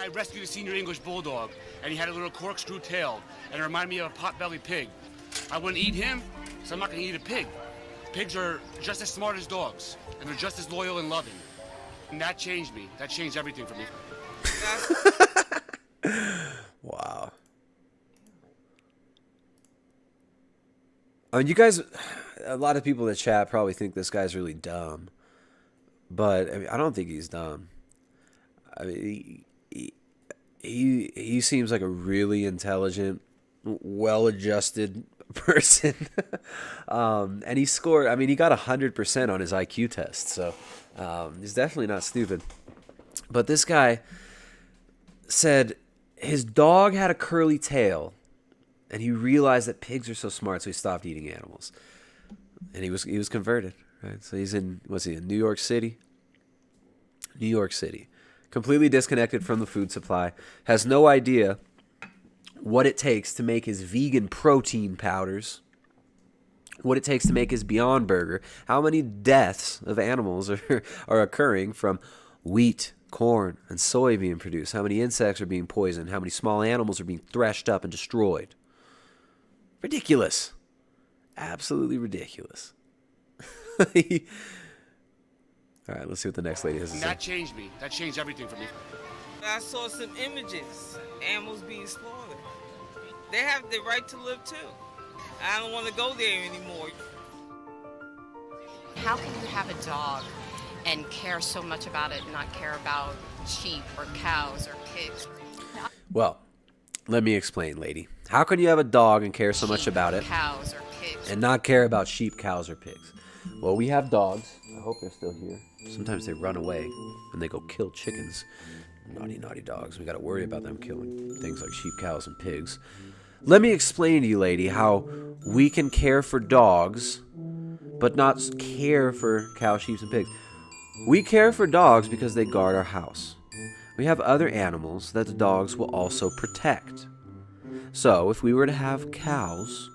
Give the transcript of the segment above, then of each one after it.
I rescued a senior English bulldog, and he had a little corkscrew tail, and it reminded me of a pot-bellied pig. I wouldn't eat him, so I'm not gonna eat a pig. Pigs are just as smart as dogs, and they're just as loyal and loving. And that changed me. That changed everything for me. Wow. I mean, you guys, a lot of people in the chat probably think this guy's really dumb, but I mean, I don't think he's dumb. I mean, he seems like a really intelligent, well-adjusted person. And he scored, I mean, he got 100% on his IQ test, so he's definitely not stupid. But this guy said his dog had a curly tail, and he realized that pigs are so smart, so he stopped eating animals. And he was converted, right? So he's in, what's he, in New York City? New York City. Completely disconnected from the food supply, has no idea what it takes to make his vegan protein powders, what it takes to make his Beyond Burger, how many deaths of animals are occurring from wheat, corn, and soy being produced, how many insects are being poisoned, how many small animals are being threshed up and destroyed. Ridiculous. Absolutely ridiculous. All right, let's see what the next lady has to say. That changed me. That changed everything for me. I saw some images, animals being slaughtered. They have the right to live too. I don't want to go there anymore. How can you have a dog and care so much about it and not care about sheep or cows or pigs? Well, let me explain, lady. How can you have a dog and care so much about it cows or pigs and not care about sheep, cows, or pigs? Well, we have dogs. I hope they're still here. Sometimes they run away and they go kill chickens. Naughty, naughty dogs. We got to worry about them killing things like sheep, cows, and pigs. Let me explain to you, lady, how we can care for dogs, but not care for cows, sheep, and pigs. We care for dogs because they guard our house. We have other animals that the dogs will also protect. So, if we were to have cows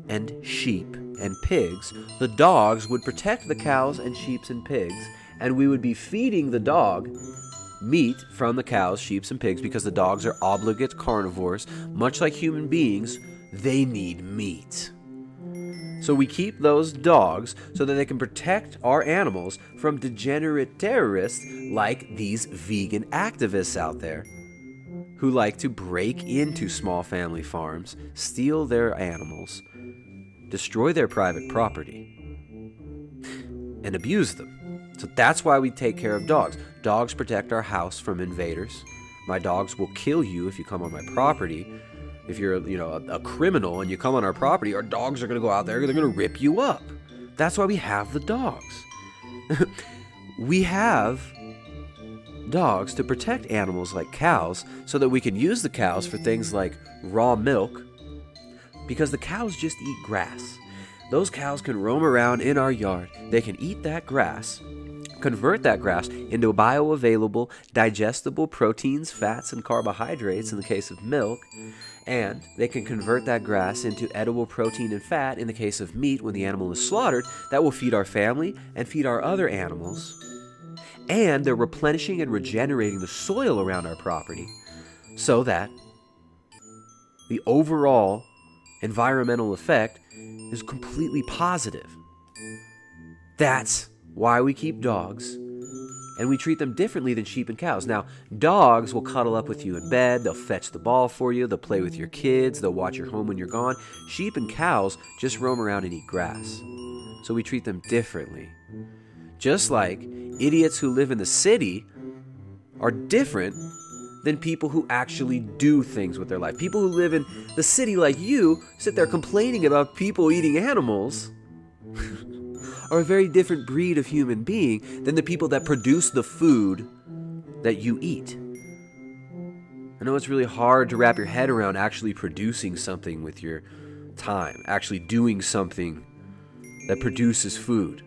and sheep and pigs, the dogs would protect the cows and sheep and pigs, and we would be feeding the dog meat from the cows, sheep, and pigs because the dogs are obligate carnivores. Much like human beings, they need meat. So we keep those dogs so that they can protect our animals from degenerate terrorists like these vegan activists out there who like to break into small family farms, steal their animals, destroy their private property, and abuse them. So that's why we take care of dogs. Dogs protect our house from invaders. My dogs will kill you if you come on my property. If you're, a criminal and you come on our property, our dogs are going to go out there, they're going to rip you up. That's why we have the dogs. We have dogs to protect animals like cows so that we can use the cows for things like raw milk, because the cows just eat grass. Those cows can roam around in our yard. They can eat that grass, convert that grass into bioavailable, digestible proteins, fats, and carbohydrates in the case of milk, and they can convert that grass into edible protein and fat in the case of meat when the animal is slaughtered. That will feed our family and feed our other animals. And they're replenishing and regenerating the soil around our property so that the overall environmental effect is completely positive. That's why we keep dogs, and we treat them differently than sheep and cows. Now, dogs will cuddle up with you in bed, they'll fetch the ball for you, they'll play with your kids, they'll watch your home when you're gone. Sheep and cows just roam around and eat grass. So we treat them differently. Just like idiots who live in the city are different than people who actually do things with their life. People who live in the city like you sit there complaining about people eating animals are a very different breed of human being than the people that produce the food that you eat. I know it's really hard to wrap your head around actually producing something with your time, actually doing something that produces food.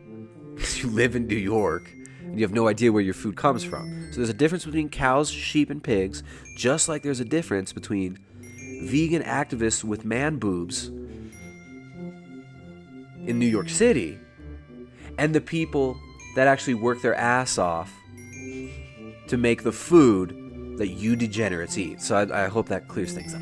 Because you live in New York and you have no idea where your food comes from. So there's a difference between cows, sheep, and pigs, just like there's a difference between vegan activists with man boobs in New York City and the people that actually work their ass off to make the food that you degenerates eat. So I hope that clears things up.